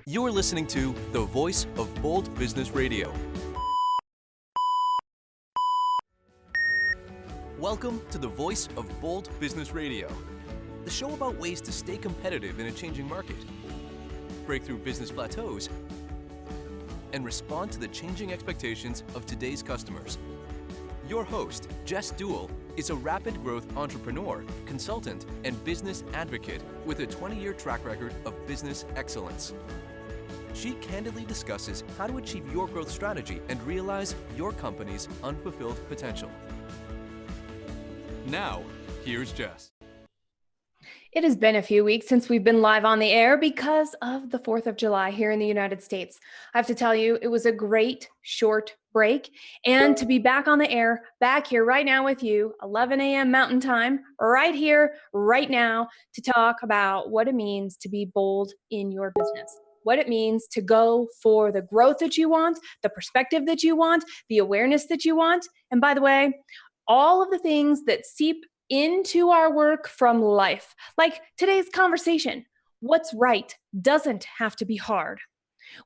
You're listening to the voice of Bold Business Radio. Welcome to the voice of Bold Business Radio, the show about ways to stay competitive in a changing market, break through business plateaus, and respond to the changing expectations of today's customers. Your host, Jess Dewell, is a rapid growth entrepreneur, consultant, and business advocate with a 20-year track record of business excellence. She candidly discusses how to achieve your growth strategy and realize your company's unfulfilled potential. Now, here's Jess. It has been a few weeks since we've been live on the air because of the 4th of July here in the United States. I have to tell you, it was a great short break. And to be back on the air, back here right now with you, 11 a.m. Mountain Time, right here, right now, to talk about what it means to be bold in your business. What it means to go for the growth that you want, the perspective that you want, the awareness that you want. And by the way, all of the things that seep into our work from life. Like today's conversation, what's right doesn't have to be hard,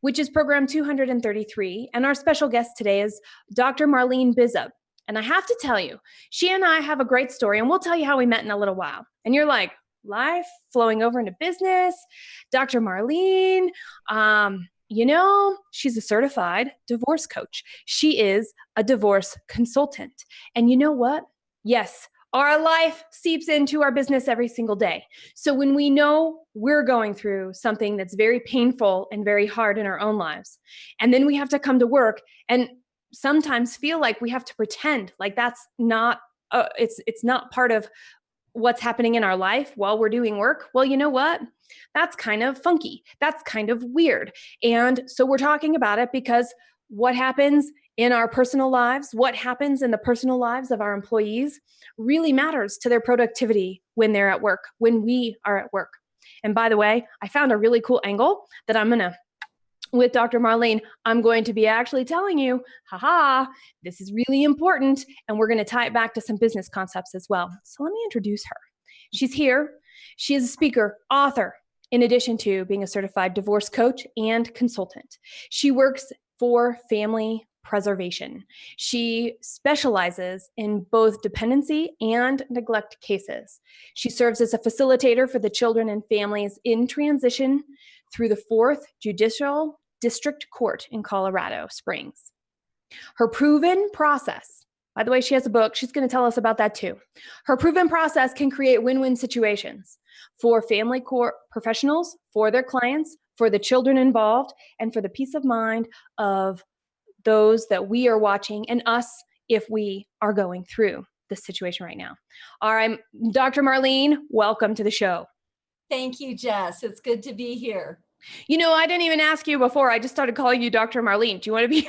which is program 233. And our special guest today is Dr. Marlene Bizub. And I have to tell you, she and I have a great story, and we'll tell you how we met in a little while. And you're like, life flowing over into business, Dr. Marlene, she's a certified divorce coach. She is a divorce consultant. And you know what? Yes, our life seeps into our business every single day. So when we know we're going through something that's very painful and very hard in our own lives, and then we have to come to work and sometimes feel like we have to pretend like that's not, it's not part of what's happening in our life while we're doing work. Well, you know what? That's kind of funky. That's kind of weird. And so we're talking about it because what happens in our personal lives, what happens in the personal lives of our employees really matters to their productivity when they're at work, when we are at work. And by the way, I found a really cool angle that with Dr. Marlene, I'm going to be actually telling you, this is really important. And we're going to tie it back to some business concepts as well. So let me introduce her. She's here. She is a speaker, author, in addition to being a certified divorce coach and consultant. She works for family preservation. She specializes in both dependency and neglect cases. She serves as a facilitator for the children and families in transition through the 4th Judicial District Court in Colorado Springs. Her proven process, by the way, she has a book. She's going to tell us about that too. Her proven process can create win-win situations for family court professionals, for their clients, for the children involved, and for the peace of mind of those that we are watching and us if we are going through this situation right now. All right, Dr. Marlene, welcome to the show. Thank you, Jess. It's good to be here. You know, I didn't even ask you before. I just started calling you Dr. Marlene. Do you want to be?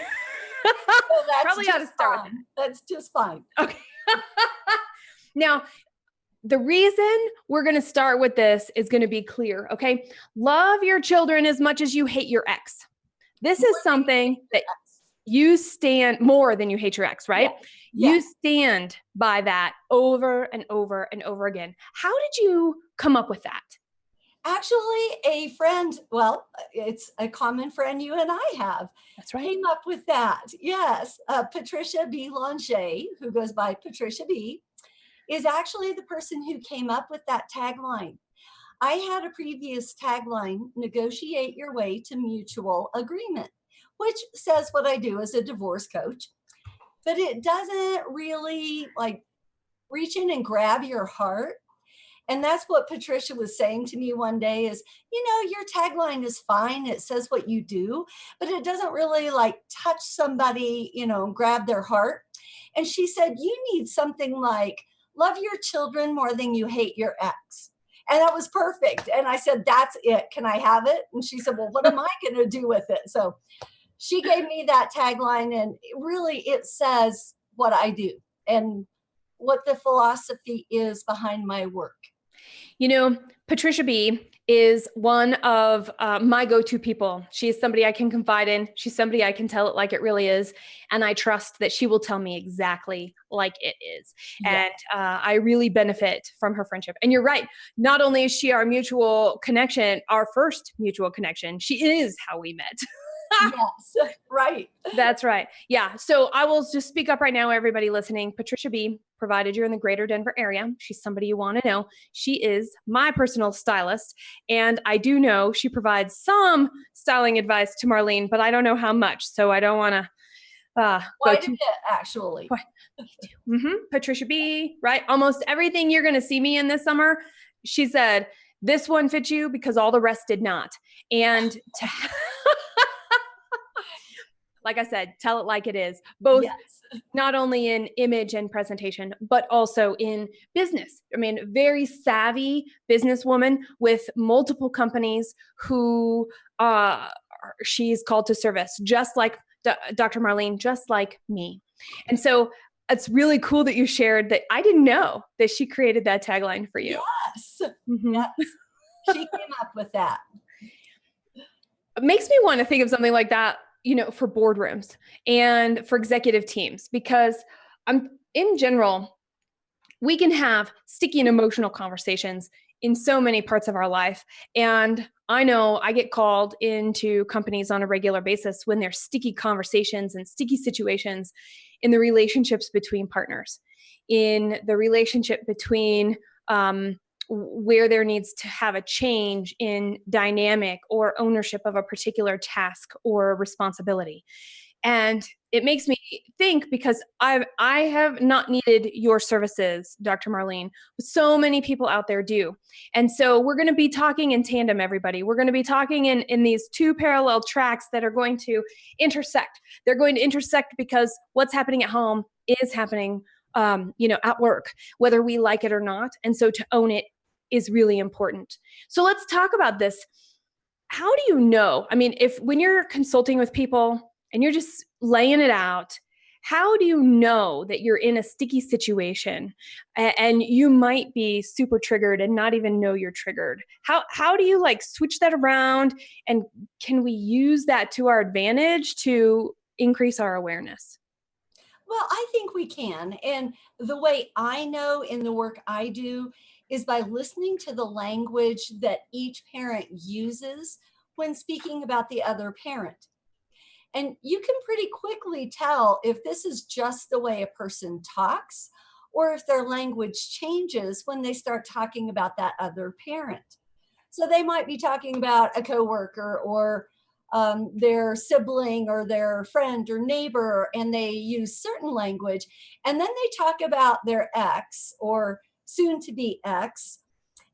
Well, that's Probably ought to start with it. That's just fine. Okay. Now, the reason we're going to start with this is going to be clear, okay? Love your children as much as you hate your ex. This is something that you stand more than you hate your ex, right? Yeah. You stand by that over and over and over again. How did you come up with that? Actually, a friend, well, it's a common friend you and I have. That's right. Came up with that. Yes. Patricia B. Lange, who goes by Patricia B., is actually the person who came up with that tagline. I had a previous tagline, negotiate your way to mutual agreement, which says what I do as a divorce coach, but it doesn't really like reach in and grab your heart. And that's what Patricia was saying to me one day is, your tagline is fine. It says what you do, but it doesn't really like touch somebody, grab their heart. And she said, you need something like love your children more than you hate your ex. And that was perfect. And I said, that's it. Can I have it? And she said, well, what am I going to do with it? So she gave me that tagline, and really it says what I do and what the philosophy is behind my work. Patricia B. is one of my go-to people. She's somebody I can confide in. She's somebody I can tell it like it really is. And I trust that she will tell me exactly like it is. Yeah. And I really benefit from her friendship. And you're right. Not only is she our mutual connection, our first mutual connection, she is how we met. Yes, right. That's right. Yeah. So I will just speak up right now, everybody listening. Patricia B, provided you're in the greater Denver area, she's somebody you want to know. She is my personal stylist. And I do know she provides some styling advice to Marlene, but I don't know how much. So I don't want to Quite a bit, actually. Patricia B, right? Almost everything you're going to see me in this summer, she said, this one fits you because all the rest did not. And like I said, tell it like it is, both not only in image and presentation, but also in business. I mean, very savvy businesswoman with multiple companies who she's called to service, just like Dr. Marlene, just like me. And so it's really cool that you shared that. I didn't know that she created that tagline for you. Yes. Yes. She came up with that. It makes me want to think of something like that, for boardrooms and for executive teams, because in general, we can have sticky and emotional conversations in so many parts of our life. And I know I get called into companies on a regular basis when there's sticky conversations and sticky situations in the relationships between partners, in the relationship between where there needs to have a change in dynamic or ownership of a particular task or responsibility. And it makes me think, because I have not needed your services, Dr. Marlene, but so many people out there do. And so we're going to be talking in tandem, everybody. We're going to be talking in these two parallel tracks that are going to intersect. They're going to intersect because what's happening at home is happening at work, whether we like it or not. And so to own it is really important. So let's talk about this. How do you know? I mean, when you're consulting with people and you're just laying it out, how do you know that you're in a sticky situation and you might be super triggered and not even know you're triggered? How do you switch that around? And can we use that to our advantage to increase our awareness? Well, I think we can. And the way I know in the work I do is by listening to the language that each parent uses when speaking about the other parent. And you can pretty quickly tell if this is just the way a person talks or if their language changes when they start talking about that other parent. So they might be talking about a coworker or their sibling or their friend or neighbor, and they use certain language. And then they talk about their ex or soon to be ex,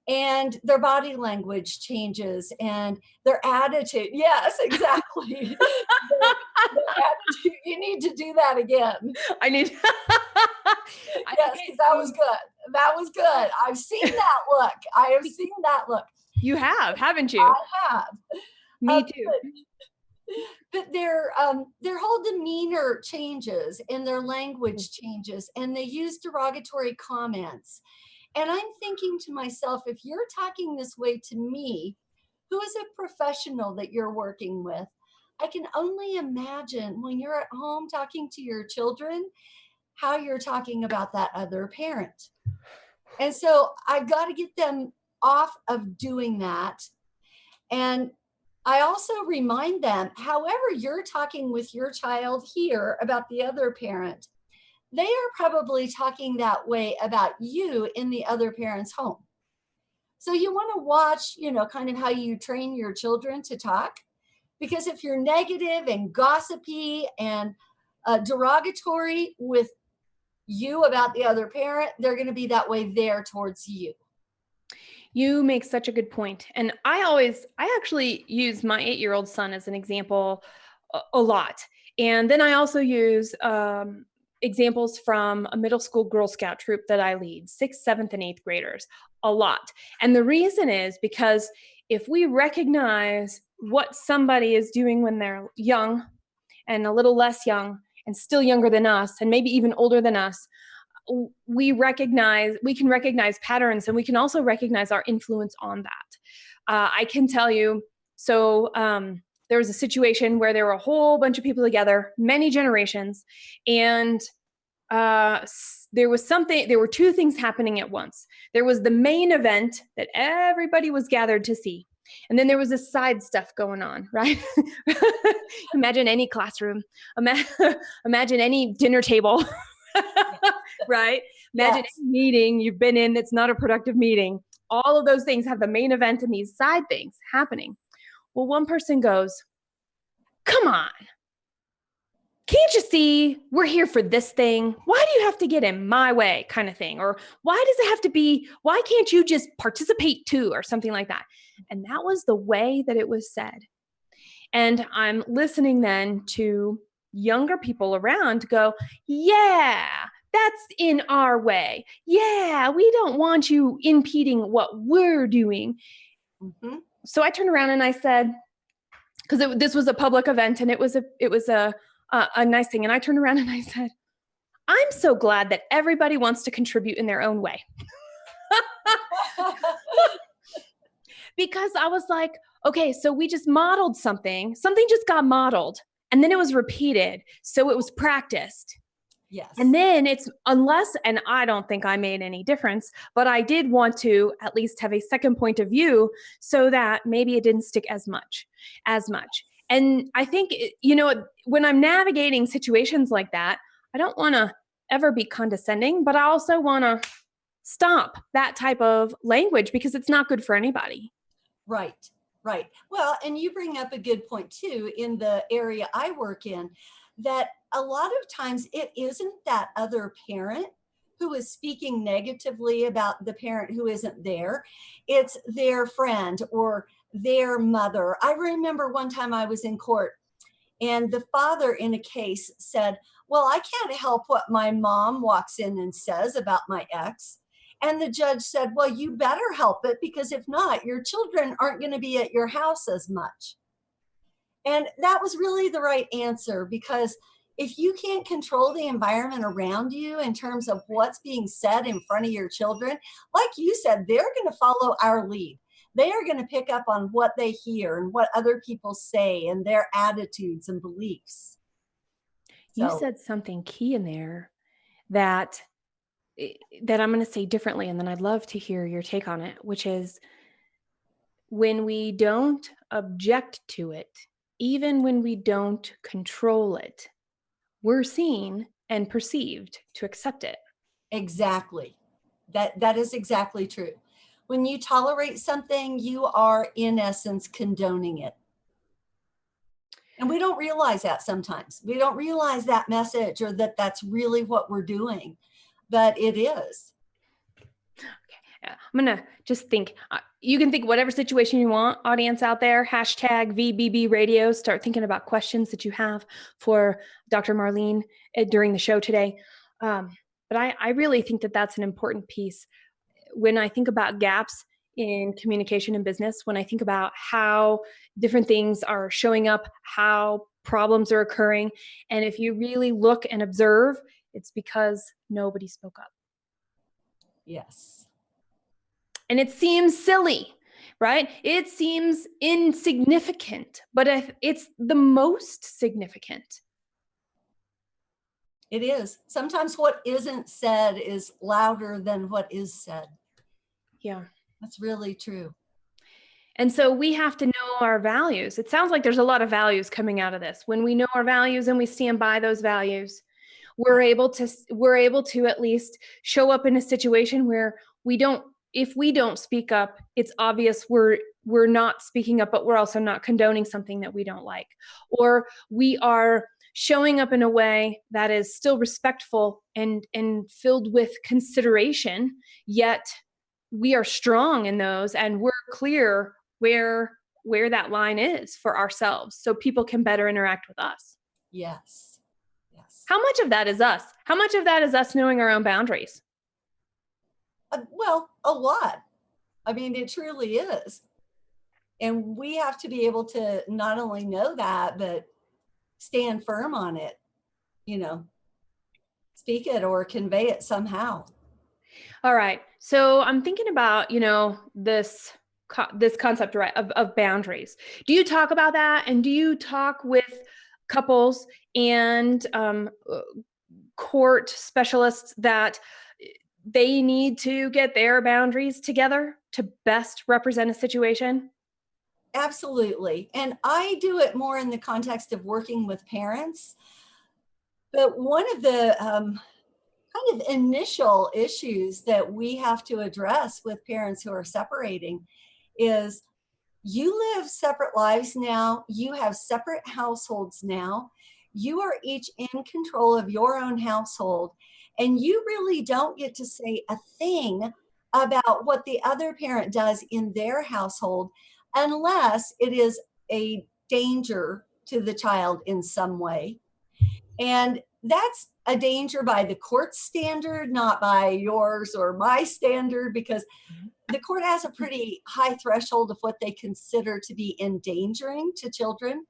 and their body language changes and their attitude. Yes, exactly. their attitude. You need to do that again. I need. Yes, because that was good. That was good. I've seen that look. I have seen that look. You have, haven't you? I have. Me too. But their whole demeanor changes and their language changes, and they use derogatory comments. And I'm thinking to myself, if you're talking this way to me, who is a professional that you're working with, I can only imagine when you're at home talking to your children, how you're talking about that other parent. And so I've got to get them off of doing that. And I also remind them, however you're talking with your child here about the other parent, they are probably talking that way about you in the other parent's home. So you want to watch, kind of how you train your children to talk. Because if you're negative and gossipy and derogatory with you about the other parent, they're going to be that way there towards you. You make such a good point. And I actually use my 8-year-old son as an example a lot. And then I also use examples from a middle school Girl Scout troop that I lead, 6th, 7th, and 8th graders, a lot. And the reason is because if we recognize what somebody is doing when they're young and a little less young and still younger than us, and maybe even older than us, we can recognize patterns, and we can also recognize our influence on that. I can tell you, so there was a situation where there were a whole bunch of people together, many generations, and there were two things happening at once. There was the main event that everybody was gathered to see. And then there was this side stuff going on, right? Imagine any classroom, imagine any dinner table, right? Imagine any meeting you've been in that's not a productive meeting. All of those things have the main event and these side things happening. Well, one person goes, come on. Can't you see we're here for this thing? Why do you have to get in my way kind of thing? Or why does it have to be, why can't you just participate too? Or something like that. And that was the way that it was said. And I'm listening then to younger people around go, yeah, that's in our way. Yeah, we don't want you impeding what we're doing. Mm-hmm. So I turned around and I said, because this was a public event and it was a nice thing. And I turned around and I said, I'm so glad that everybody wants to contribute in their own way. Because I was like, okay, so we just modeled something just got modeled and then it was repeated. So it was practiced. Yes. And then and I don't think I made any difference, but I did want to at least have a second point of view so that maybe it didn't stick as much. And I think, when I'm navigating situations like that, I don't want to ever be condescending, but I also want to stop that type of language because it's not good for anybody. Right. Well, and you bring up a good point too, in the area I work in, that a lot of times it isn't that other parent who is speaking negatively about the parent who isn't there. It's their friend or their mother. I remember one time I was in court and the father in a case said, well, I can't help what my mom walks in and says about my ex. And the judge said, well, you better help it because if not, your children aren't going to be at your house as much. And that was really the right answer, because if you can't control the environment around you in terms of what's being said in front of your children, like you said, they're going to follow our lead. They are going to pick up on what they hear and what other people say and their attitudes and beliefs. You said something key in there that I'm going to say differently, and then I'd love to hear your take on it, which is when we don't object to it, even when we don't control it, we're seen and perceived to accept it. Exactly. That is exactly true. When you tolerate something, you are in essence condoning it. And we don't realize that sometimes. We don't realize that message or that that's really what we're doing, but it is. Okay. I'm going to just think, you can think whatever situation you want, audience out there, hashtag VBB radio, start thinking about questions that you have for Dr. Marlene during the show today. But I really think that that's an important piece. When I think about gaps in communication and business, when I think about how different things are showing up, how problems are occurring, and if you really look and observe, it's because nobody spoke up. Yes. And it seems silly, right? It seems insignificant, but it's the most significant. It is. Sometimes what isn't said is louder than what is said. Yeah. That's really true. And so we have to know our values. It sounds like there's a lot of values coming out of this. When we know our values and we stand by those values, we're able to at least show up in a situation where if we don't speak up, it's obvious we're not speaking up, but we're also not condoning something that we don't like. Or we are showing up in a way that is still respectful and filled with consideration, yet we are strong in those and we're clear where that line is for ourselves so people can better interact with us. Yes. How much of that is us? How much of that is us knowing our own boundaries? Well, a lot. I mean, it truly is. And we have to be able to not only know that, but stand firm on it, speak it or convey it somehow. All right. So I'm thinking about, this this concept, right, of boundaries. Do you talk about that? And do you talk with couples and court specialists that they need to get their boundaries together to best represent a situation? Absolutely. And I do it more in the context of working with parents. But one of the kind of initial issues that we have to address with parents who are separating is you live separate lives now, you have separate households now, you are each in control of your own household, and you really don't get to say a thing about what the other parent does in their household unless it is a danger to the child in some way. And that's a danger by the court standard, not by yours or my standard, because the court has a pretty high threshold of what they consider to be endangering to children,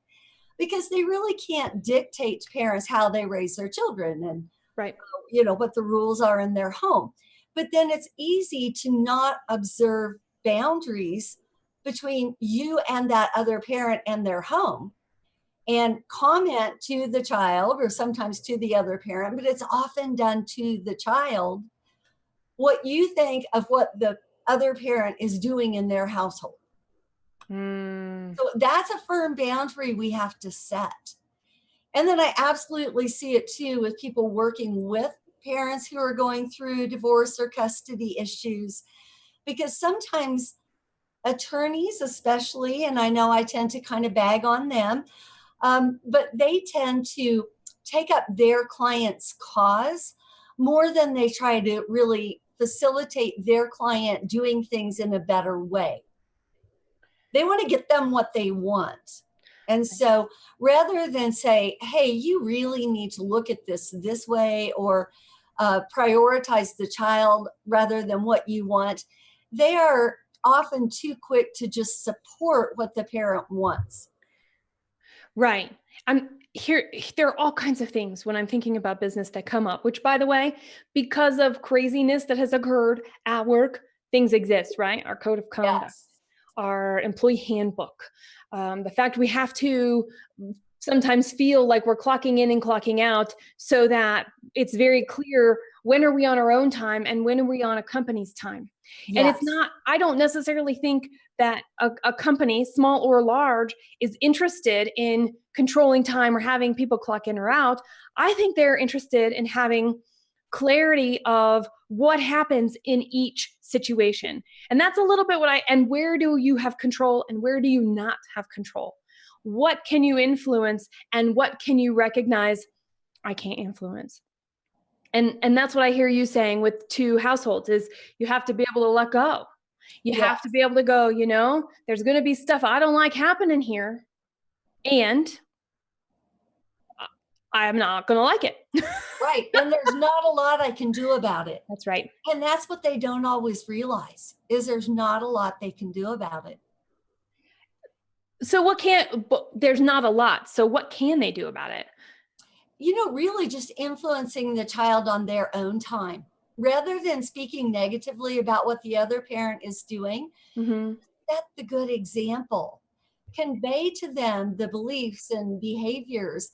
because they really can't dictate to parents how they raise their children and Right. What the rules are in their home. But then it's easy to not observe boundaries between you and that other parent and their home, and comment to the child or sometimes to the other parent, but it's often done to the child, what you think of what the other parent is doing in their household. So that's a firm boundary we have to set. And then I absolutely see it too with people working with parents who are going through divorce or custody issues, because sometimes attorneys, especially, and I know I tend to kind of bag on them, but they tend to take up their client's cause more than they try to really facilitate their client doing things in a better way. They want to get them what they want. And so rather than say, hey, you really need to look at this way, or prioritize the child rather than what you want, they are often too quick to just support what the parent wants. Right. I'm here. There are all kinds of things when I'm thinking about business that come up, which, by the way, because of craziness that has occurred at work, things exist, right? Our code of conduct, Yes. our employee handbook, the fact we have to sometimes feel like we're clocking in and clocking out so that it's very clear when are we on our own time and when are we on a company's time. Yes. And it's not, I don't necessarily think that a company, small or large, is interested in controlling time or having people clock in or out. I think they're interested in having clarity of what happens in each situation. And that's a little bit and where do you have control and where do you not have control? What can you influence and what can you recognize I can't influence? And that's what I hear you saying with two households is you have to be able to let go. You have to be able to go, there's going to be stuff I don't like happening here, and I'm not going to like it. Right. And there's not a lot I can do about it. That's right. And that's what they don't always realize, is there's not a lot they can do about it. So there's not a lot. So what can they do about it? Really just influencing the child on their own time, rather than speaking negatively about what the other parent is doing. Set the good example. Convey to them the beliefs and behaviors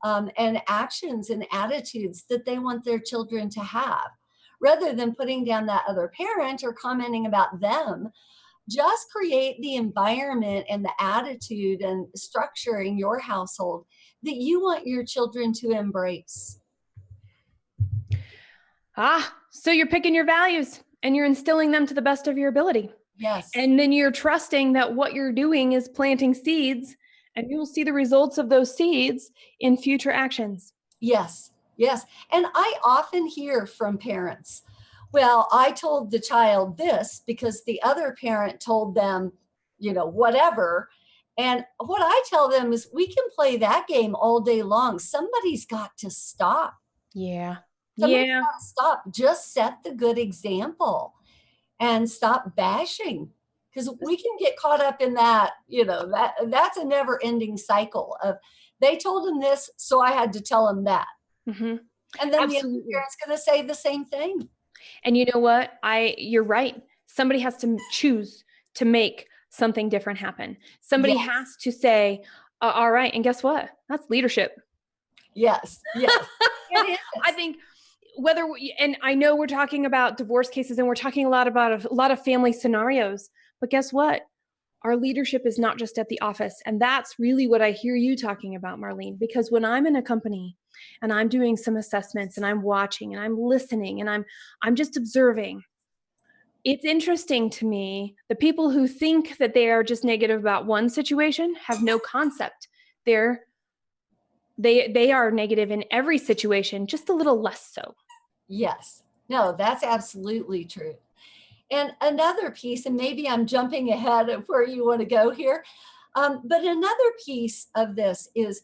and actions and attitudes that they want their children to have, rather than putting down that other parent or commenting about them. Just create the environment and the attitude and structure in your household that you want your children to embrace. So you're picking your values and you're instilling them to the best of your ability. Yes. And then you're trusting that what you're doing is planting seeds, and you'll see the results of those seeds in future actions. Yes. Yes. And I often hear from parents, well, I told the child this because the other parent told them, whatever. And what I tell them is we can play that game all day long. Somebody's got to stop. Yeah. Somebody's got to stop. Just set the good example and stop bashing, because we can get caught up in that, that's a never ending cycle of they told him this, so I had to tell him that. And then Absolutely. The other parent's going to say the same thing. And you know what? You're right. Somebody has to choose to make something different happen. Somebody Yes. has to say, all right. And guess what? That's leadership. Yes. Yes. It is. I think and I know we're talking about divorce cases and we're talking about a lot of family scenarios, but guess what? Our leadership is not just at the office. And that's really what I hear you talking about, Marlene, because when I'm in a company and I'm doing some assessments and I'm watching and I'm listening and I'm just observing, it's interesting to me, the people who think that they are just negative about one situation have no concept. They are negative in every situation, just a little less so. Yes. No, that's absolutely true. And another piece, and maybe I'm jumping ahead of where you want to go here, but another piece of this is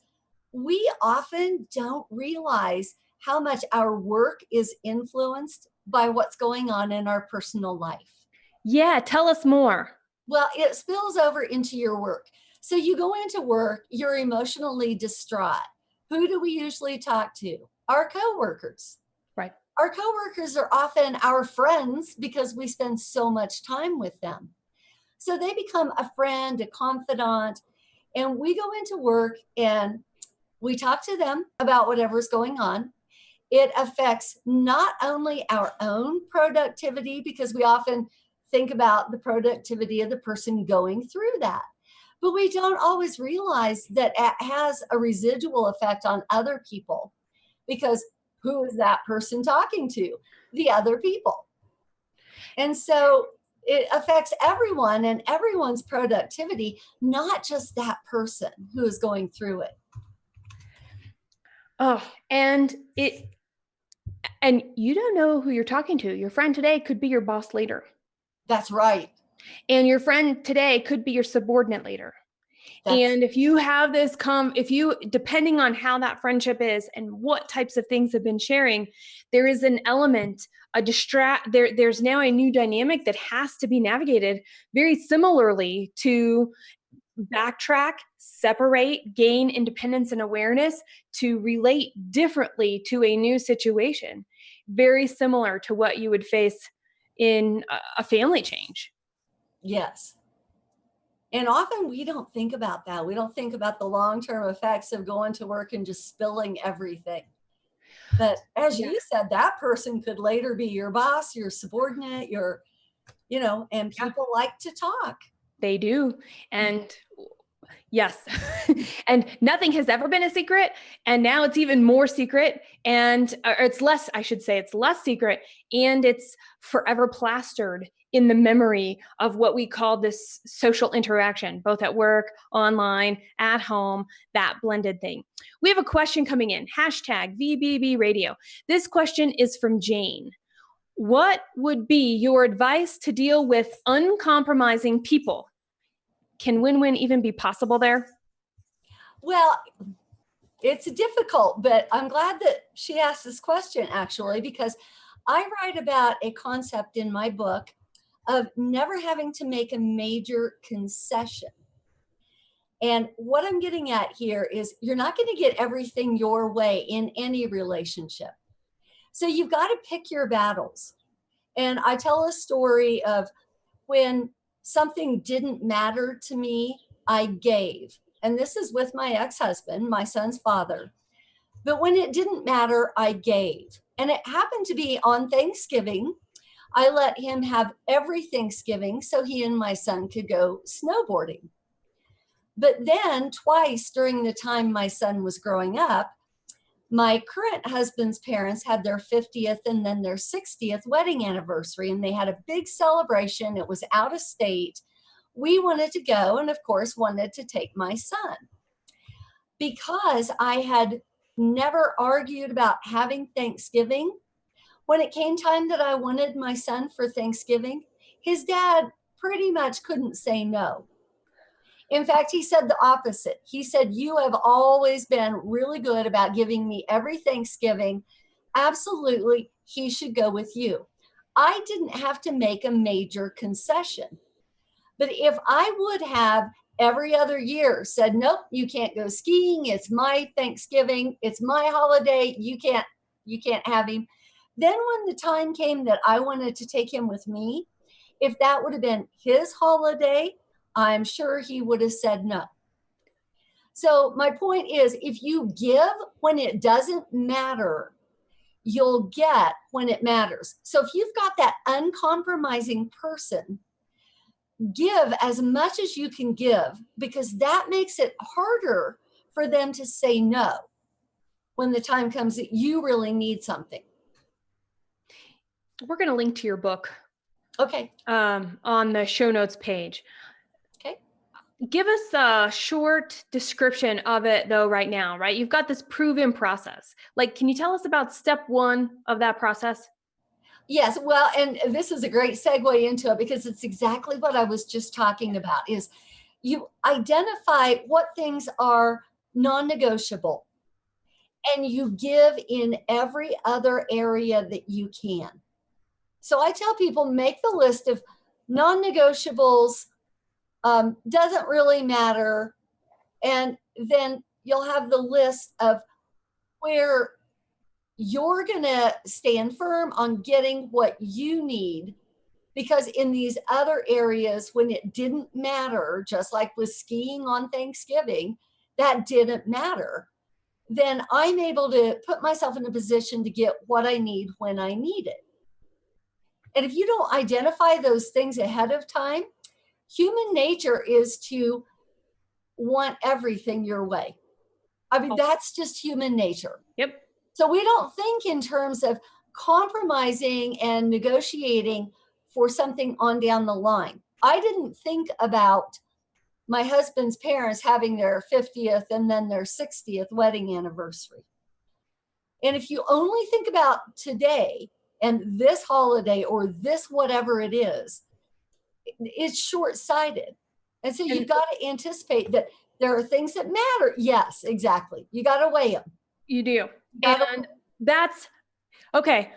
we often don't realize how much our work is influenced by what's going on in our personal life. Yeah, tell us more. Well, it spills over into your work. So you go into work, you're emotionally distraught. Who do we usually talk to? Our coworkers. Right. Our coworkers are often our friends because we spend so much time with them. So they become a friend, a confidant, and we go into work and we talk to them about whatever's going on. It affects not only our own productivity, because we often think about the productivity of the person going through that, but we don't always realize that it has a residual effect on other people, because who is that person talking to? The other people. And so it affects everyone and everyone's productivity, not just that person who is going through it. Oh, and you don't know who you're talking to. Your friend today could be your boss later. That's right. And your friend today could be your subordinate later. And if you have this depending on how that friendship is and what types of things have been sharing, there is an element, there's now a new dynamic that has to be navigated very similarly to backtrack, separate, gain independence and awareness to relate differently to a new situation. Very similar to what you would face in a family change. Yes. And often we don't think about that. We don't think about the long-term effects of going to work and just spilling everything. But as you said, that person could later be your boss, your subordinate, and people like to talk. They do. And yes. And nothing has ever been a secret. And now it's even more secret. And it's less secret. And it's forever plastered in the memory of what we call this social interaction, both at work, online, at home, that blended thing. We have a question coming in, #VBB Radio. This question is from Jane. What would be your advice to deal with uncompromising people? Can win-win even be possible there? Well, it's difficult, but I'm glad that she asked this question, actually, because I write about a concept in my book of never having to make a major concession. And what I'm getting at here is you're not going to get everything your way in any relationship. So you've got to pick your battles. And I tell a story of when something didn't matter to me, I gave. And this is with my ex-husband, my son's father. But when it didn't matter, I gave. And it happened to be on Thanksgiving. I let him have every Thanksgiving so he and my son could go snowboarding. But then twice during the time my son was growing up, my current husband's parents had their 50th and then their 60th wedding anniversary, and they had a big celebration. It was out of state. We wanted to go, and of course wanted to take my son. Because I had never argued about having Thanksgiving, when it came time that I wanted my son for Thanksgiving, his dad pretty much couldn't say no. In fact, he said the opposite. He said, "You have always been really good about giving me every Thanksgiving. Absolutely, he should go with you." I didn't have to make a major concession. But if I would have every other year said, "Nope, you can't go skiing. It's my Thanksgiving. It's my holiday. You can't have him." Then when the time came that I wanted to take him with me, if that would have been his holiday, I'm sure he would have said no. So my point is, if you give when it doesn't matter, you'll get when it matters. So if you've got that uncompromising person, give as much as you can give, because that makes it harder for them to say no when the time comes that you really need something. We're going to link to your book. Okay. On the show notes page. Okay. Give us a short description of it though right now, right? You've got this proven process. Like, can you tell us about step 1 of that process? Yes, well, and this is a great segue into it, because it's exactly what I was just talking about, is you identify what things are non-negotiable, and you give in every other area that you can. So I tell people, make the list of non-negotiables, doesn't really matter, and then you'll have the list of where you're going to stand firm on getting what you need, because in these other areas, when it didn't matter, just like with skiing on Thanksgiving, that didn't matter, then I'm able to put myself in a position to get what I need when I need it. And if you don't identify those things ahead of time, human nature is to want everything your way. I mean, that's just human nature. Yep. So we don't think in terms of compromising and negotiating for something on down the line. I didn't think about my husband's parents having their 50th and then their 60th wedding anniversary. And if you only think about today and this holiday or this whatever it is, it's short-sighted. And so you've got to anticipate that there are things that matter. Yes, exactly. You got to weigh them. You do. And that's okay.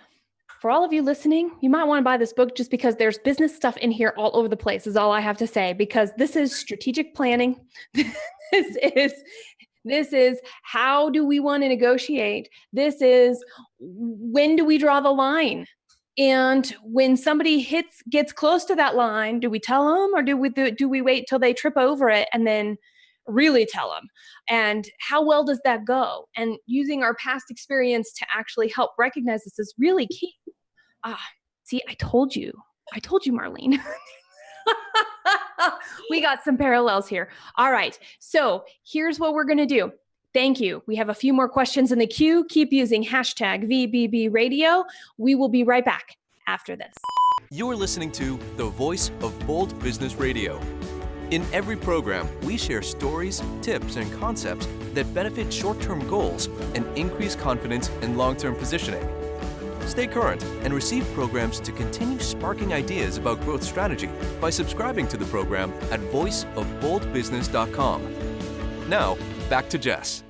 For all of you listening, you might want to buy this book just because there's business stuff in here all over the place, is all I have to say, because this is strategic planning. This is how do we want to negotiate? This is when do we draw the line? And when somebody gets close to that line, do we tell them, or do we wait till they trip over it and then really tell them? And how well does that go? And using our past experience to actually help recognize this is really key. See, I told you, Marlene. We got some parallels here. All right. So here's what we're going to do. Thank you. We have a few more questions in the queue. Keep using hashtag VBB Radio. We will be right back after this. You're listening to the voice of Bold Business Radio. In every program, we share stories, tips, and concepts that benefit short-term goals and increase confidence in long-term positioning. Stay current and receive programs to continue sparking ideas about growth strategy by subscribing to the program at voiceofboldbusiness.com. Now, back to Jess.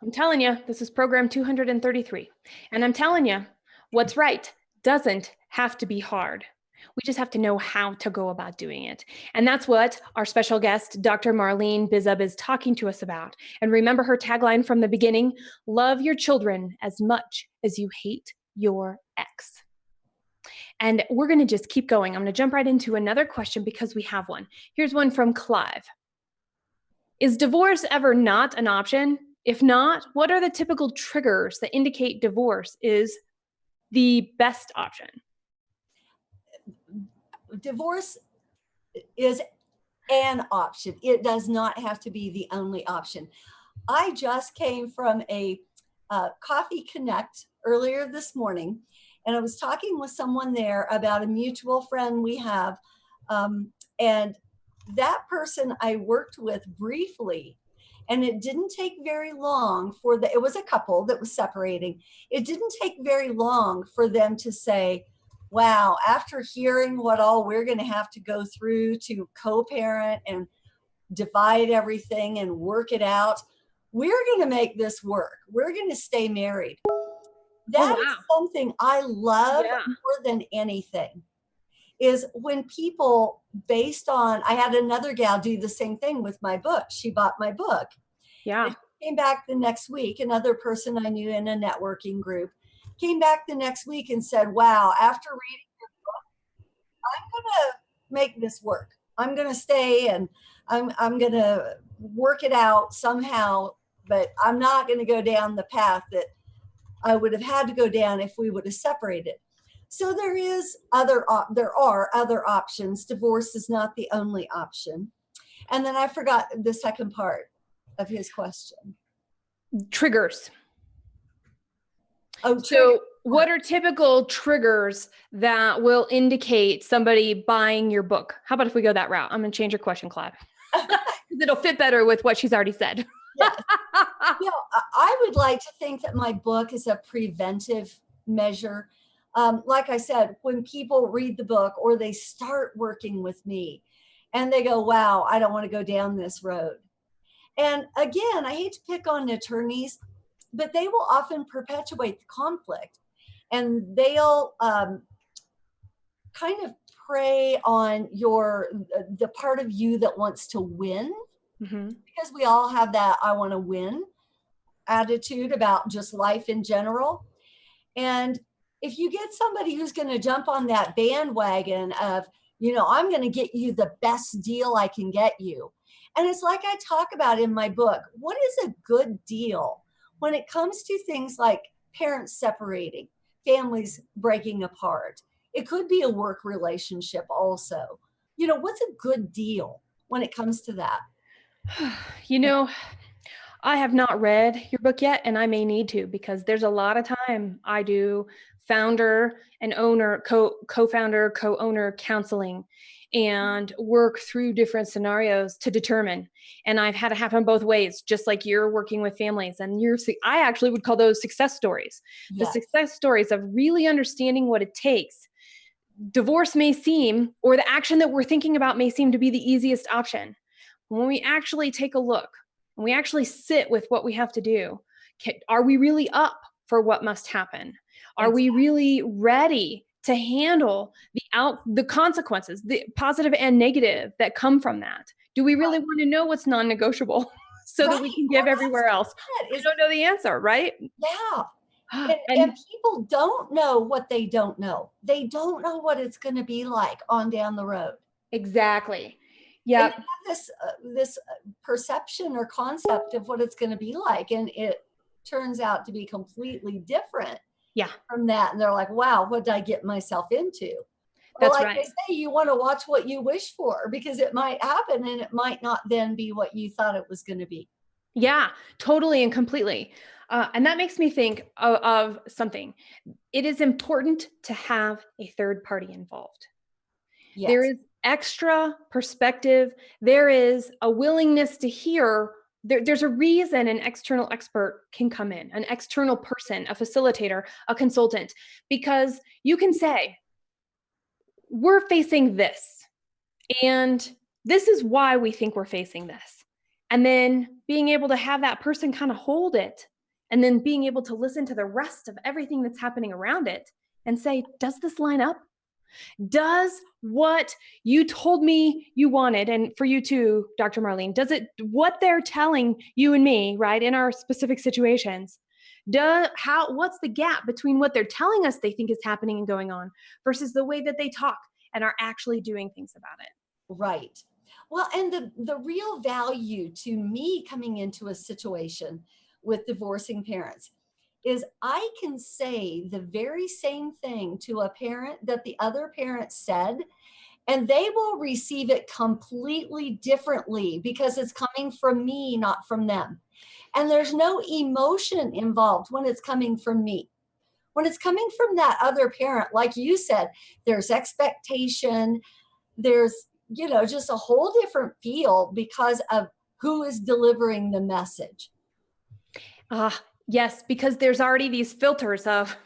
I'm telling you, this is program 233. And I'm telling you, what's right doesn't have to be hard. We just have to know how to go about doing it. And that's what our special guest, Dr. Marlene Bizub, is talking to us about. And remember her tagline from the beginning: love your children as much as you hate your ex. And we're going to just keep going. I'm going to jump right into another question because we have one. Here's one from Clive. Is divorce ever not an option? If not, what are the typical triggers that indicate divorce is the best option? Divorce is an option. It does not have to be the only option. I just came from a Coffee Connect earlier this morning, and I was talking with someone there about a mutual friend we have, and that person I worked with briefly, and it didn't take very long it was a couple that was separating. It didn't take very long for them to say, wow, after hearing what all we're going to have to go through to co-parent and divide everything and work it out, we're going to make this work. We're going to stay married. That is something I love more than anything, is when people, based on, I had another gal do the same thing with my book. She bought my book. Yeah. And she came back the next week, another person I knew in a networking group, came back the next week and said, wow, after reading your book, I'm going to make this work. I'm going to stay and I'm going to work it out somehow, but I'm not going to go down the path that I would have had to go down if we would have separated. So there are other options. Divorce is not the only option. And then I forgot the second part of his question. Triggers. Oh, so what are typical triggers that will indicate somebody buying your book? How about if we go that route? I'm going to change your question, Claude. It'll fit better with what she's already said. Yes. I would like to think that my book is a preventive measure. Like I said, when people read the book or they start working with me and they go, wow, I don't want to go down this road. And again, I hate to pick on attorneys, but they will often perpetuate the conflict, and they'll kind of prey on the part of you that wants to win, because we all have that I want to win attitude about just life in general. And if you get somebody who's going to jump on that bandwagon of, I'm going to get you the best deal I can get you. And it's like I talk about in my book, what is a good deal when it comes to things like parents separating, families breaking apart? It could be a work relationship also. What's a good deal when it comes to that? I have not read your book yet, and I may need to, because there's a lot of time I do founder and owner, co-founder, co-owner counseling and work through different scenarios to determine. And I've had it happen both ways, just like you're working with families, and I actually would call those success stories. Yes. The success stories of really understanding what it takes. Divorce may seem, or the action that we're thinking about may seem to be the easiest option. When we actually take a look, when we actually sit with what we have to do, are we really up for what must happen? Are we really ready to handle the consequences, the positive and negative that come from that? Do we really want to know what's non-negotiable so that we can give everywhere else? I don't know the answer, right? Yeah. And people don't know what they don't know. They don't know what it's going to be like on down the road. Exactly. Yeah. And they have this perception or concept of what it's going to be like, and it turns out to be completely different. From that, and they're like, "Wow, what did I get myself into?" That's like right. They say, you want to watch what you wish for, because it might happen, and it might not then be what you thought it was going to be. Yeah, totally and completely. And that makes me think of something. It is important to have a third party involved. Yes. There is extra perspective. There is a willingness to hear. There's a reason an external expert can come in, an external person, a facilitator, a consultant, because you can say, we're facing this, and this is why we think we're facing this. And then being able to have that person kind of hold it, and then being able to listen to the rest of everything that's happening around it and say, does this line up? Does what you told me you wanted, and for you too, Dr. Marlene, what they're telling you and me, right, in our specific situations, what's the gap between what they're telling us they think is happening and going on versus the way that they talk and are actually doing things about it? Right. Well, and the real value to me coming into a situation with divorcing parents is I can say the very same thing to a parent that the other parent said, and they will receive it completely differently because it's coming from me, not from them. And there's no emotion involved when it's coming from me. When it's coming from that other parent, like you said, there's expectation, there's, just a whole different feel because of who is delivering the message. Yes, because there's already these filters of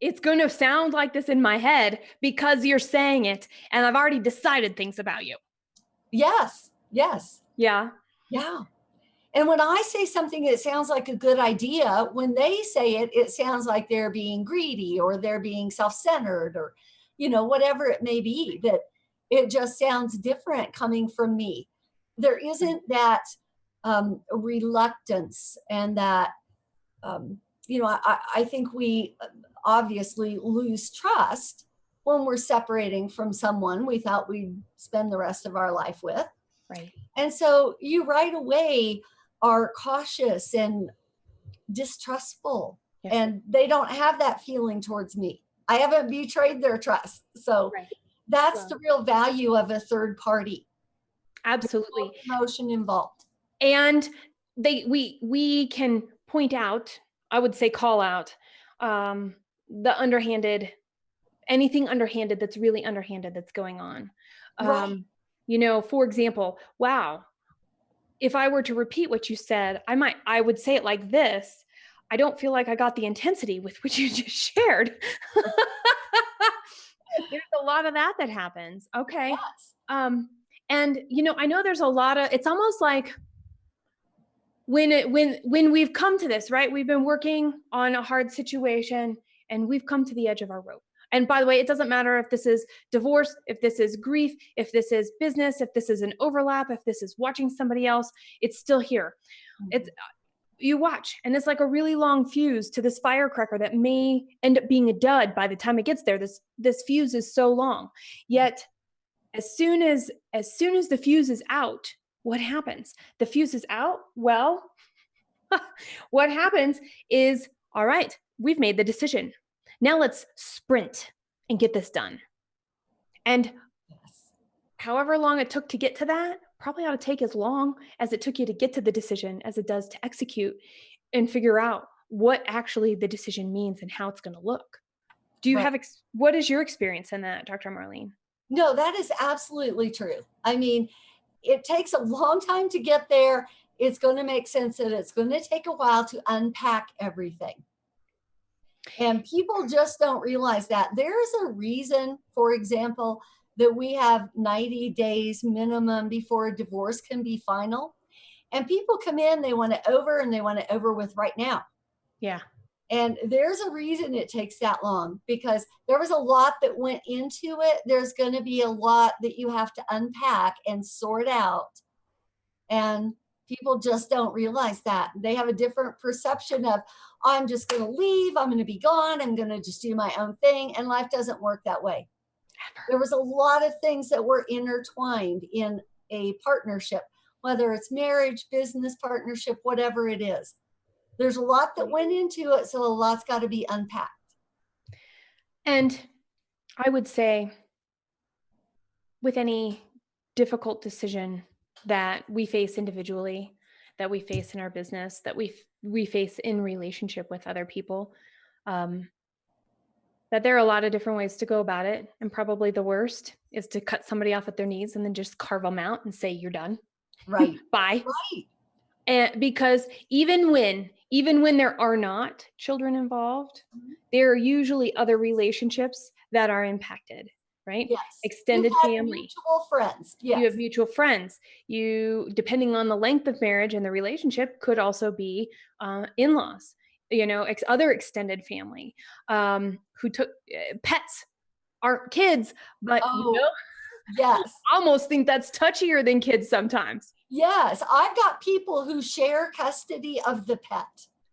it's going to sound like this in my head because you're saying it, and I've already decided things about you. Yes. Yeah. And when I say something that sounds like a good idea, when they say it, it sounds like they're being greedy or they're being self-centered or, whatever it may be, that it just sounds different coming from me. There isn't that reluctance and that, I think we obviously lose trust when we're separating from someone we thought we'd spend the rest of our life with. Right. And so you right away are cautious and distrustful, Yes. and they don't have that feeling towards me. I haven't betrayed their trust. So Right. that's Well, the real value of a third party. absolutely. No emotion involved. And we can point out, I would say call out, the underhanded, anything underhanded that's really underhanded that's going on. Right. For example, wow, if I were to repeat what you said, I would say it like this. I don't feel like I got the intensity with which you just shared. There's a lot of that happens. Okay. Yes. And I know there's a lot of, it's almost like when we've come to this, right? We've been working on a hard situation and we've come to the edge of our rope. And by the way, it doesn't matter if this is divorce, if this is grief, if this is business, if this is an overlap, if this is watching somebody else, it's still here. It's, you watch, and it's like a really long fuse to this firecracker that may end up being a dud by the time it gets there. This fuse is so long. Yet as soon as the fuse is out, what happens? The fuse is out. Well, what happens is, all right, we've made the decision. Now let's sprint and get this done. And however long it took to get to that, probably ought to take as long as it took you to get to the decision as it does to execute and figure out what actually the decision means and how it's going to look. Do you have, what is your experience in that, Dr. Marlene? No, that is absolutely true. I mean, it takes a long time to get there. It's going to make sense that it's going to take a while to unpack everything. And people just don't realize that. There's a reason, for example, that we have 90 days minimum before a divorce can be final. And people come in, they want it over, and they want it over with right now. Yeah. And there's a reason it takes that long, because there was a lot that went into it. There's going to be a lot that you have to unpack and sort out. And people just don't realize that. They have a different perception of, I'm just going to leave, I'm going to be gone, I'm going to just do my own thing. And life doesn't work that way. There was a lot of things that were intertwined in a partnership, whether it's marriage, business partnership, whatever it is. There's a lot that went into it, so a lot's got to be unpacked. And I would say with any difficult decision that we face individually, that we face in our business, that we face in relationship with other people, that there are a lot of different ways to go about it. And probably the worst is to cut somebody off at their knees and then just carve them out and say, you're done. Right. Bye. Right. And because even when there are not children involved, there are usually other relationships that are impacted, right? Yes. Extended family. Mutual friends. Yes. You have mutual friends. You, depending on the length of marriage and the relationship, could also be in-laws, other extended family, who took pets, aren't kids, but yes. I almost think that's touchier than kids sometimes. Yes, I've got people who share custody of the pet.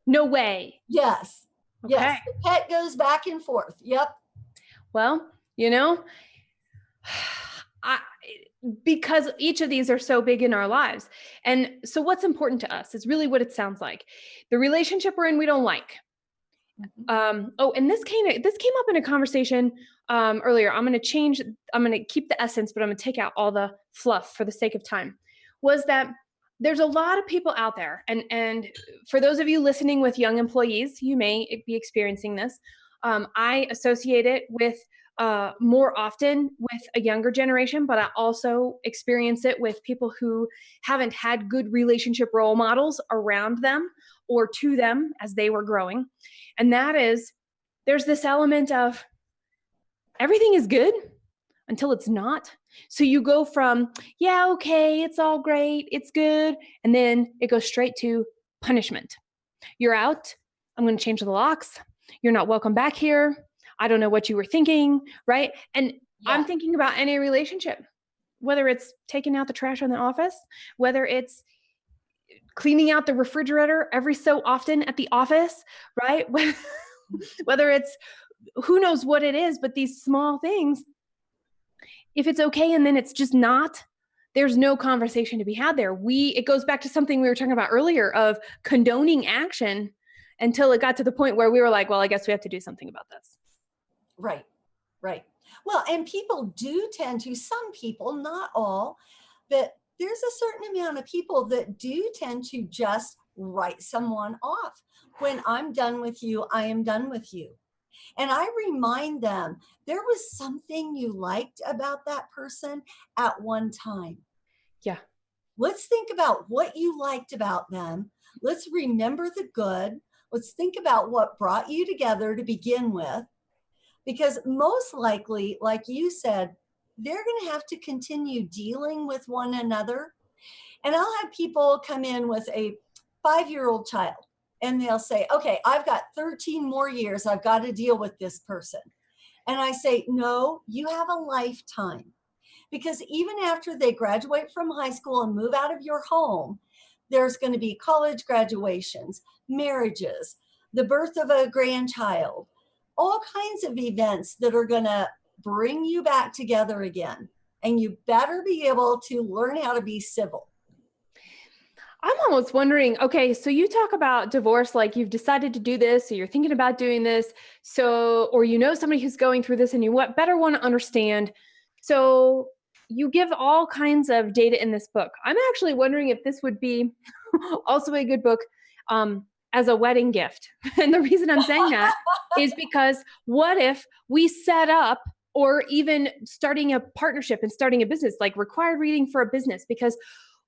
No way. Yes. Okay. Yes, the pet goes back and forth. Yep. Well, because each of these are so big in our lives. And so what's important to us is really what it sounds like. The relationship we're in, we don't like. And this came up in a conversation earlier. I'm going to keep the essence, but I'm going to take out all the fluff for the sake of time. Was that there's a lot of people out there, and for those of you listening with young employees, you may be experiencing this. I associate it with more often with a younger generation, but I also experience it with people who haven't had good relationship role models around them or to them as they were growing. And that is, there's this element of everything is good until it's not. So you go from, yeah, okay, it's all great, it's good, and then it goes straight to punishment. You're out. I'm going to change the locks. You're not welcome back here. I don't know what you were thinking, right? And I'm thinking about any relationship, whether it's taking out the trash in the office, whether it's cleaning out the refrigerator every so often at the office, right? Whether it's who knows what it is, but these small things, if it's okay and then it's just not, there's no conversation to be had there. It goes back to something we were talking about earlier of condoning action until it got to the point where we were like, well, I guess we have to do something about this. Right, right. Well, and people do tend to, some people, not all, but there's a certain amount of people that do tend to just write someone off. When I'm done with you, I am done with you. And I remind them there was something you liked about that person at one time. Yeah. Let's think about what you liked about them. Let's remember the good. Let's think about what brought you together to begin with. Because most likely, like you said, they're going to have to continue dealing with one another. And I'll have people come in with a 5-year-old child and they'll say, okay, I've got 13 more years. I've got to deal with this person. And I say, no, you have a lifetime. Because even after they graduate from high school and move out of your home, there's going to be college graduations, marriages, the birth of a grandchild, all kinds of events that are going to bring you back together again. And you better be able to learn how to be civil. I'm almost wondering, okay, so you talk about divorce, like you've decided to do this, or you're thinking about doing this. So, or you know somebody who's going through this and you better want to understand. So you give all kinds of data in this book. I'm actually wondering if this would be also a good book as a wedding gift. And the reason I'm saying that is because what if we set up, or even starting a partnership and starting a business, like required reading for a business, because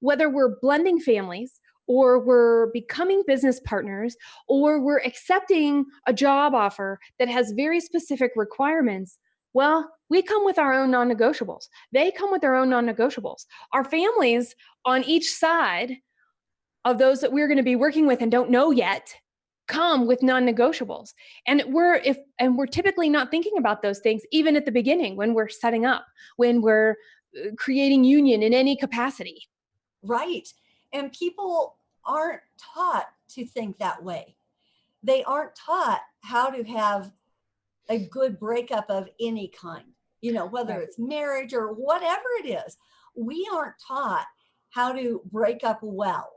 whether we're blending families or we're becoming business partners or we're accepting a job offer that has very specific requirements, well, we come with our own non-negotiables. They come with their own non-negotiables. Our families on each side of those that we're going to be working with and don't know yet come with non-negotiables. And we're typically not thinking about those things even at the beginning when we're setting up, when we're creating union in any capacity. Right. And people aren't taught to think that way. They aren't taught how to have a good breakup of any kind, whether Right. it's marriage or whatever it is. We aren't taught how to break up well.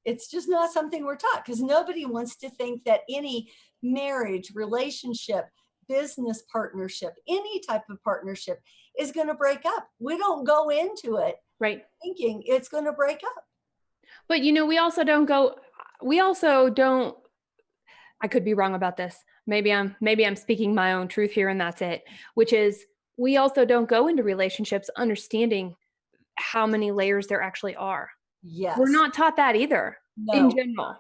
It's just not something we're taught, because nobody wants to think that any marriage, relationship, business partnership, any type of partnership is going to break up. We don't go into it Right. thinking it's going to break up. But we also don't, I could be wrong about this. Maybe I'm speaking my own truth here and that's it, which is we also don't go into relationships understanding how many layers there actually are. Yes. We're not taught that either. No, in general.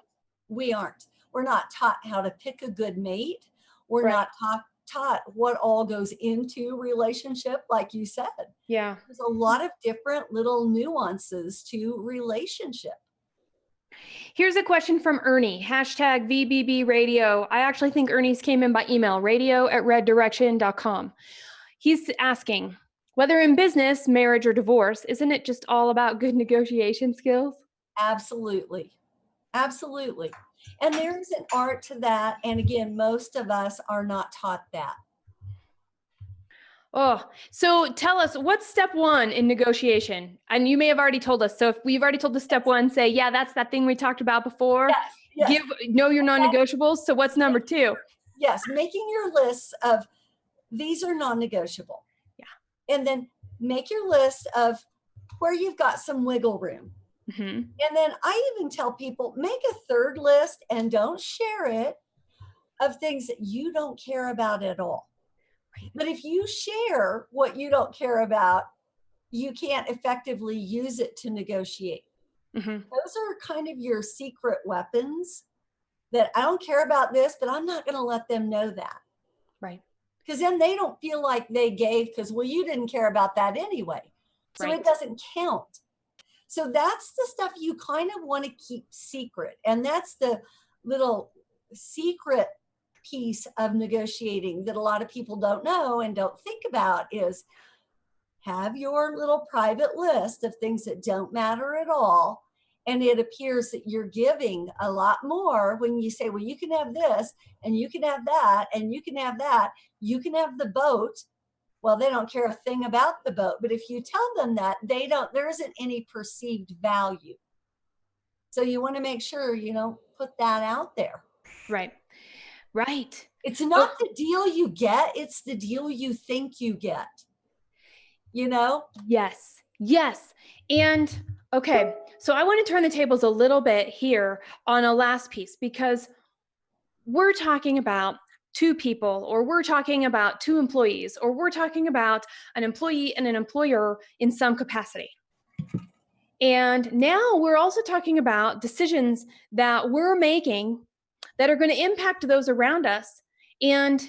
We aren't. We're not taught how to pick a good mate. We're Right. not taught what all goes into relationship, like you said. Yeah. There's a lot of different little nuances to relationship. Here's a question from Ernie, #VBB radio. I actually think Ernie's came in by email, radio@reddirection.com. He's asking, whether in business, marriage, or divorce, isn't it just all about good negotiation skills? Absolutely. Absolutely. And there's an art to that. And again, most of us are not taught that. Oh, so tell us, what's step one in negotiation? And you may have already told us. So if we've already told the step one, say, yeah, that's that thing we talked about before. Yes. Know your non-negotiables. So what's number two? Yes. Making your lists of these are non-negotiable. Yeah. And then make your list of where you've got some wiggle room. Mm-hmm. And then I even tell people, make a third list and don't share it of things that you don't care about at all. Right. But if you share what you don't care about, you can't effectively use it to negotiate. Mm-hmm. Those are kind of your secret weapons that I don't care about this, but I'm not going to let them know that. Right. Because then they don't feel like they gave because, well, you didn't care about that anyway. So It doesn't count. So that's the stuff you kind of want to keep secret. And that's the little secret piece of negotiating that a lot of people don't know and don't think about is have your little private list of things that don't matter at all And it appears that you're giving a lot more when you say, well, you can have this and you can have that and you can have that. You can have the boat. Well, they don't care a thing about the boat. But if you tell them that, there isn't any perceived value. So you want to make sure you don't put that out there. Right. Right. It's not the deal you get, it's the deal you think you get. You know? Yes. Yes. And okay, so I want to turn the tables a little bit here on a last piece, because we're talking about two people, or we're talking about two employees, or we're talking about an employee and an employer in some capacity. And now we're also talking about decisions that we're making that are going to impact those around us. And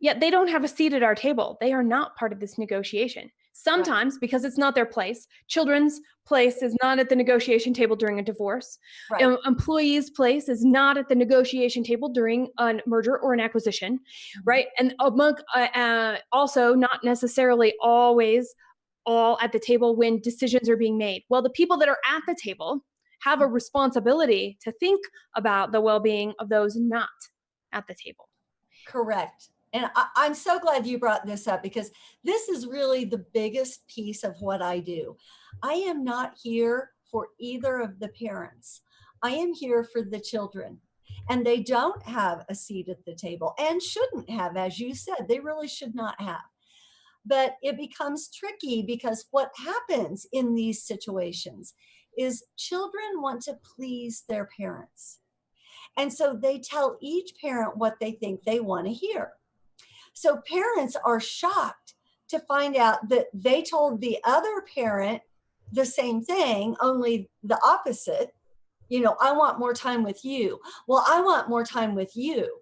yet they don't have a seat at our table. They are not part of this negotiation. Sometimes, because it's not their place. Children's place is not at the negotiation table during a divorce. Right. Employees' place is not at the negotiation table during a merger or an acquisition, right? And among also not necessarily always all at the table when decisions are being made. Well, the people that are at the table have a responsibility to think about the well-being of those not at the table. Correct. And I'm so glad you brought this up, because this is really the biggest piece of what I do. I am not here for either of the parents. I am here for the children. And they don't have a seat at the table and shouldn't have, as you said, they really should not have. But it becomes tricky, because what happens in these situations is children want to please their parents. And so they tell each parent what they think they want to hear. So parents are shocked to find out that they told the other parent the same thing, only the opposite. You know, I want more time with you. Well, I want more time with you.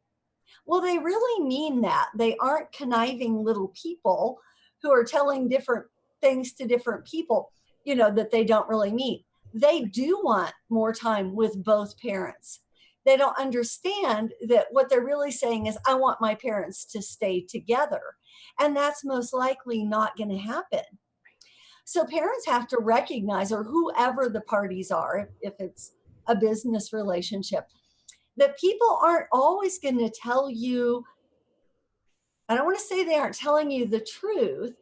Well, they really mean that. They aren't conniving little people who are telling different things to different people, you know, that they don't really mean. They do want more time with both parents. They don't understand that what they're really saying is, I want my parents to stay together. And that's most likely not going to happen. So parents have to recognize, or whoever the parties are, if it's a business relationship, that people aren't always going to tell you, I don't want to say they aren't telling you the truth,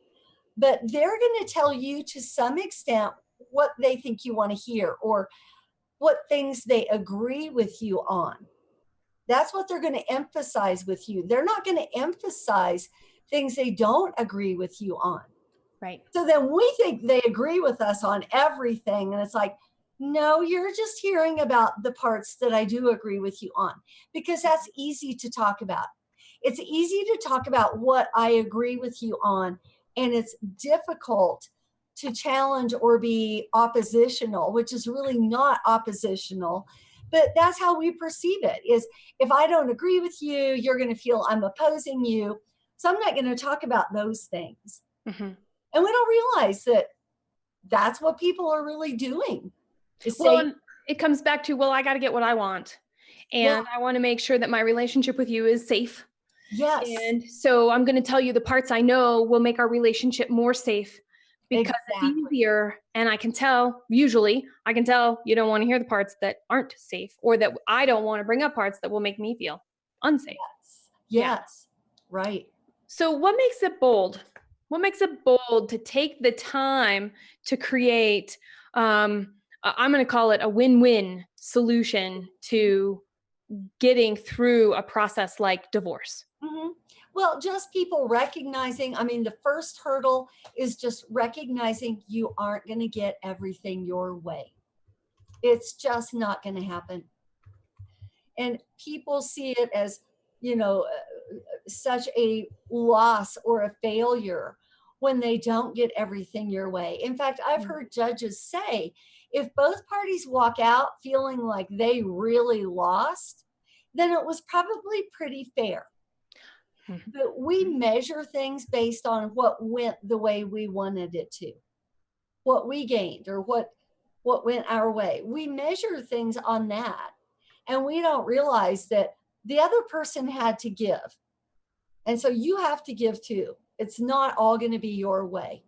but they're going to tell you to some extent what they think you want to hear, or what things they agree with you on. That's what they're going to emphasize with you. They're not going to emphasize things they don't agree with you on. Right. So then we think they agree with us on everything. And it's like, no, you're just hearing about the parts that I do agree with you on, because that's easy to talk about. It's easy to talk about what I agree with you on. And it's difficult to challenge or be oppositional, which is really not oppositional, but that's how we perceive it. Is if I don't agree with you, you're going to feel I'm opposing you. So I'm not going to talk about those things. Mm-hmm. And we don't realize that that's what people are really doing. Well, it comes back to, well, I got to get what I want. And I want to make sure that my relationship with you is safe. Yes. And so I'm going to tell you the parts I know will make our relationship more safe, because it's easier. And usually I can tell you don't want to hear the parts that aren't safe, or that I don't want to bring up parts that will make me feel unsafe. Yes. Right. So what makes it bold? What makes it bold to take the time to create, I'm going to call it a win-win solution to getting through a process like divorce? Mm-hmm. Well, just people recognizing, the first hurdle is just recognizing you aren't going to get everything your way. It's just not going to happen. And people see it as, such a loss or a failure when they don't get everything your way. In fact, I've heard judges say, if both parties walk out feeling like they really lost, then it was probably pretty fair. But we measure things based on what went the way we wanted it to, what we gained, or what went our way. We measure things on that, and we don't realize that the other person had to give. And so you have to give too. It's not all going to be your way.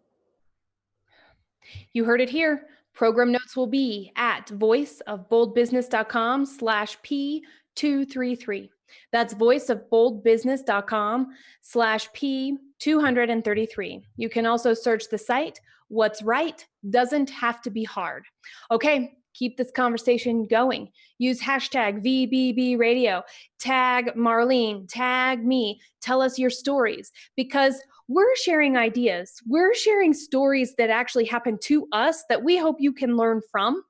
You heard it here. Program notes will be at voiceofboldbusiness.com/P233. That's voiceofboldbusiness.com/P233. You can also search the site. What's right doesn't have to be hard. Okay, keep this conversation going. Use hashtag VBB Radio. Tag Marlene, tag me. Tell us your stories, because we're sharing ideas. We're sharing stories that actually happen to us that we hope you can learn from.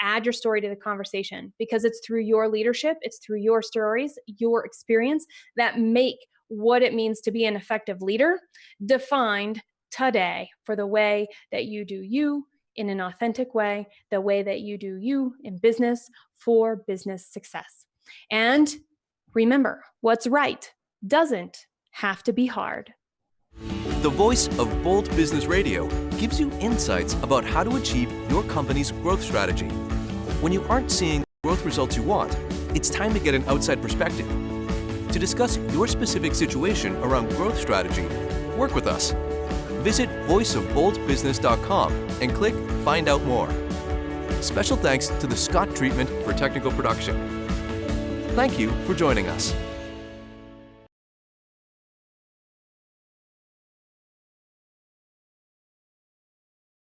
Add your story to the conversation, because it's through your leadership, it's through your stories, your experience that make what it means to be an effective leader defined today for the way that you do you in an authentic way, the way that you do you in business for business success. And remember, what's right doesn't have to be hard. The Voice of Bold Business Radio gives you insights about how to achieve your company's growth strategy. When you aren't seeing the growth results you want, it's time to get an outside perspective. To discuss your specific situation around growth strategy, work with us. Visit voiceofboldbusiness.com and click Find Out More. Special thanks to the Scott Treatment for technical production. Thank you for joining us.